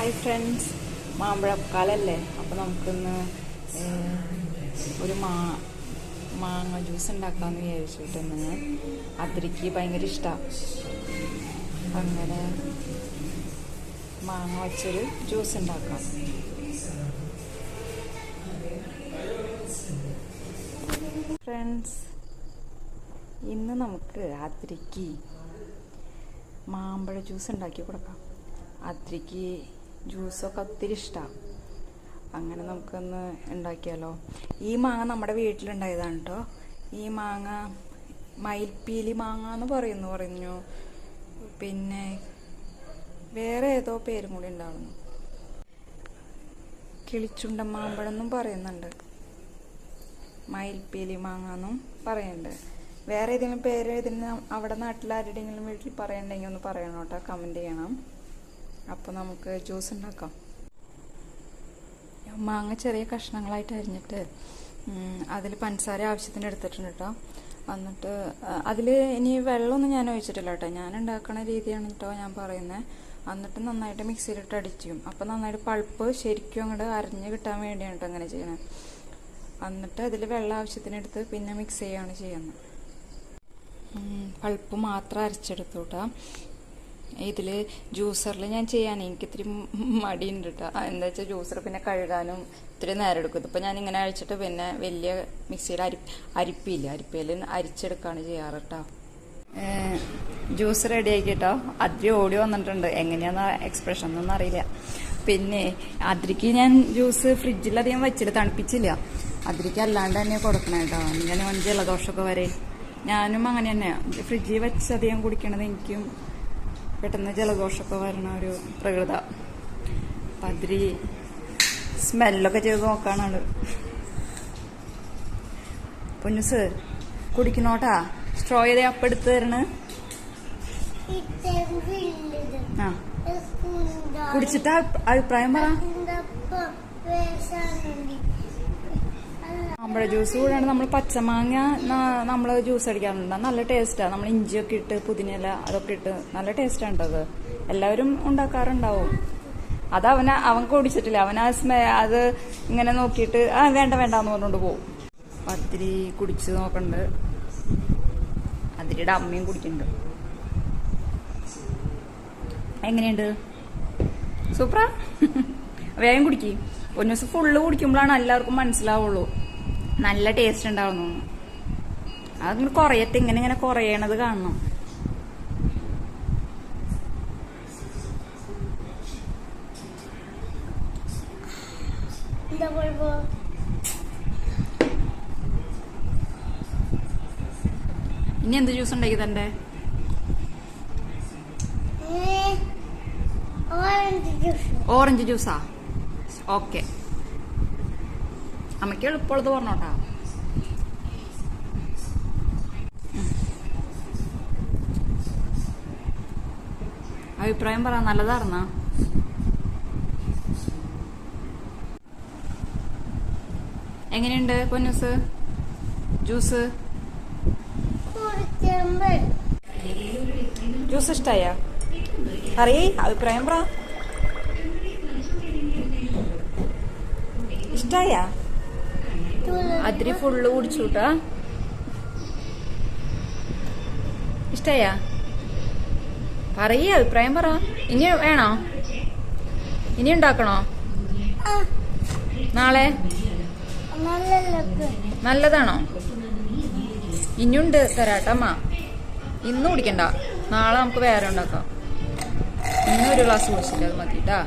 Hi friends, മാമ്പഴക്കാലല്ലേ. അപ്പോൾ നമുക്കിന്ന് ഒരു മാങ്ങ ജ്യൂസ് ഉണ്ടാക്കാമെന്ന് വിചാരിച്ചിട്ടുണ്ടെന്ന്. അതിരിക്ക് ഭയങ്കര ഇഷ്ടമാണ്. അങ്ങനെ മാങ്ങ വച്ചൊരു ജ്യൂസ് ഉണ്ടാക്കാം. ഫ്രണ്ട്സ്, ഇന്ന് നമുക്ക് അതിരിക്ക് മാമ്പഴ ജ്യൂസ് ഉണ്ടാക്കി കൊടുക്കാം. അതിരിക്ക് ജ്യൂസൊക്കെ ഒത്തിരി ഇഷ്ടമാണ്. അങ്ങനെ നമുക്കൊന്ന് ഉണ്ടാക്കിയാലോ. ഈ മാങ്ങ നമ്മുടെ വീട്ടിലുണ്ടായതാണ് കേട്ടോ. ഈ മാങ്ങ മയിൽപ്പീലി മാങ്ങ എന്ന് പറഞ്ഞു. പിന്നെ വേറെ ഏതോ പേരും കൂടി ഉണ്ടാവുന്നു. കിളിച്ചുണ്ടൻ മാമ്പഴം എന്നും പറയുന്നുണ്ട്. മയിൽപ്പീലി മാങ്ങ എന്നും പറയുന്നുണ്ട്. വേറെ ഏതെങ്കിലും പേര് ഇതിന് അവിടെ നാട്ടിലാരുടെയെങ്കിലും വീട്ടിൽ പറയണ്ടെങ്കിൽ ഒന്ന് പറയണം കേട്ടോ, കമൻറ്റ് ചെയ്യണം. അപ്പോൾ നമുക്ക് ജ്യൂസ് ഉണ്ടാക്കാം. മാങ്ങ ചെറിയ കഷ്ണങ്ങളായിട്ട് അരിഞ്ഞിട്ട് അതിൽ പഞ്ചസാര ആവശ്യത്തിന് എടുത്തിട്ടുണ്ട് കേട്ടോ. എന്നിട്ട് അതിൽ ഇനി വെള്ളമൊന്നും ഞാൻ ഒഴിച്ചിട്ടില്ല കേട്ടോ. ഞാൻ ഉണ്ടാക്കുന്ന രീതിയാണ് കേട്ടോ ഞാൻ പറയുന്നത്. എന്നിട്ട് നന്നായിട്ട് മിക്സിയിലിട്ട് അടിക്കും. അപ്പോൾ നന്നായിട്ട് പൾപ്പ് ശരിക്കും അങ്ങോട്ട് അരിഞ്ഞ് കിട്ടാൻ വേണ്ടിയാണ് കേട്ടോ അങ്ങനെ ചെയ്യണത്. എന്നിട്ട് അതിൽ വെള്ളം ആവശ്യത്തിനെടുത്ത് പിന്നെ മിക്സ് ചെയ്യുകയാണ് ചെയ്യുന്നത്. പൾപ്പ് മാത്രം അരച്ചെടുത്തു കേട്ടോ. ഇതിൽ ജ്യൂസറിൽ ഞാൻ ചെയ്യാൻ എനിക്കിത്തിരി മടിയുണ്ട് കേട്ടോ. എന്താ വെച്ചാൽ ജ്യൂസർ പിന്നെ കഴുകാനും ഇത്തിരി നേരം എടുക്കും. ഇതിപ്പോൾ ഞാൻ ഇങ്ങനെ അഴിച്ചിട്ട് പിന്നെ വലിയ മിക്സിയിൽ അരിപ്പയിൽ അരിച്ചെടുക്കുകയാണ് ചെയ്യാറ് കേട്ടോ. ജ്യൂസ് റെഡി ആക്കി കേട്ടോ. അതിരി ഓടി വന്നിട്ടുണ്ട്. എങ്ങനെയാണെന്ന് എക്സ്പ്രഷൻ ഒന്നും അറിയില്ല. പിന്നെ അതിരിക്ക് ഞാൻ ജ്യൂസ് ഫ്രിഡ്ജിലധികം വെച്ചിട്ട് തണുപ്പിച്ചില്ല. അതിരിക്ക് അല്ലാണ്ട് തന്നെ കൊടുക്കണം കേട്ടോ. ഇങ്ങനെ ജലദോഷമൊക്കെ വരെ ഞാനും അങ്ങനെ തന്നെയാണ്. ഫ്രിഡ്ജിൽ വെച്ചധികം കുടിക്കണത് എനിക്കും പെട്ടെന്ന് ജലദോഷമൊക്കെ വരണ ഒരു പ്രകൃത. അപ്പം അതിരി സ്മെല്ലൊക്കെ ചെയ്ത് നോക്കാനാണ്. പൊന്നുസ് കുടിക്കണോട്ടാ. സ്ട്രോ ചെയ്ത് അപ്പം എടുത്ത് തരണ. ആ കുടിച്ചിട്ട് അഭിപ്രായം പറ. മാമ്പഴ ജ്യൂസ് കൂടാണ്ട് നമ്മൾ പച്ചമാങ്ങ നമ്മൾ ജ്യൂസ് അടിക്കാറുണ്ട്. നല്ല ടേസ്റ്റാണ്. നമ്മൾ ഇഞ്ചിയൊക്കെ ഇട്ട് പുതിനയില അതൊക്കെ ഇട്ട് നല്ല ടേസ്റ്റാണ് അത്. എല്ലാവരും ഉണ്ടാക്കാറുണ്ടാവും. അത് അവൻ കുടിച്ചിട്ടില്ല. അത് ഇങ്ങനെ നോക്കിയിട്ട് വേണ്ടെന്ന് പറഞ്ഞുകൊണ്ട് പോകും. അതിരി കുടിച്ച് നോക്കണ്ട്. അതിരിയുടെ അമ്മയും കുടിക്കുന്നുണ്ട്. എങ്ങനെയുണ്ട്? സൂപ്പറാ. വേഗം കുടിക്കും. ഒരു ദിവസം ഫുള്ള് കുടിക്കുമ്പോഴാണ് എല്ലാവർക്കും മനസ്സിലാവുള്ളൂ നല്ല ടേസ്റ്റ് ഉണ്ടാവുന്നു. അതിങ്ങനെ കുറയട്ടെ. ഇങ്ങനെ കുറയണത് കാണണം. ഇനി എന്ത് ജ്യൂസ് ഉണ്ടാക്കി തരണ്ടേ? ഓറഞ്ച് ജ്യൂസാ? ഓക്കെ, അമ്മയ്ക്ക് എളുപ്പമുള്ളത് പറഞ്ഞോട്ടാ. അഭിപ്രായം പറ. നല്ലതായിരുന്ന? എങ്ങനെയുണ്ട് പൊന്നൂസ് ജ്യൂസ്? ജ്യൂസ് ഇഷ്ടായ? അറിയേ അഭിപ്രായം പറ. ഇഷ്ടായ? അതിരി ഫുള്ള് കുടിച്ചുട്ടാ. ഇഷ്ടായ? പറയേ അഭിപ്രായം പറ. ഇനി വേണോ? ഇനി ഉണ്ടാക്കണോ? നാളെ നല്ലതാണോ? ഇനിയുണ്ട് തരാട്ടമ്മ. ഇന്ന് കുടിക്കണ്ട. നാളെ നമുക്ക് വേറെ ഉണ്ടാക്കാം. ഇന്നൊരു ഗ്ലാസ് കുടിച്ചില്ല, അത് മതിട്ടാ.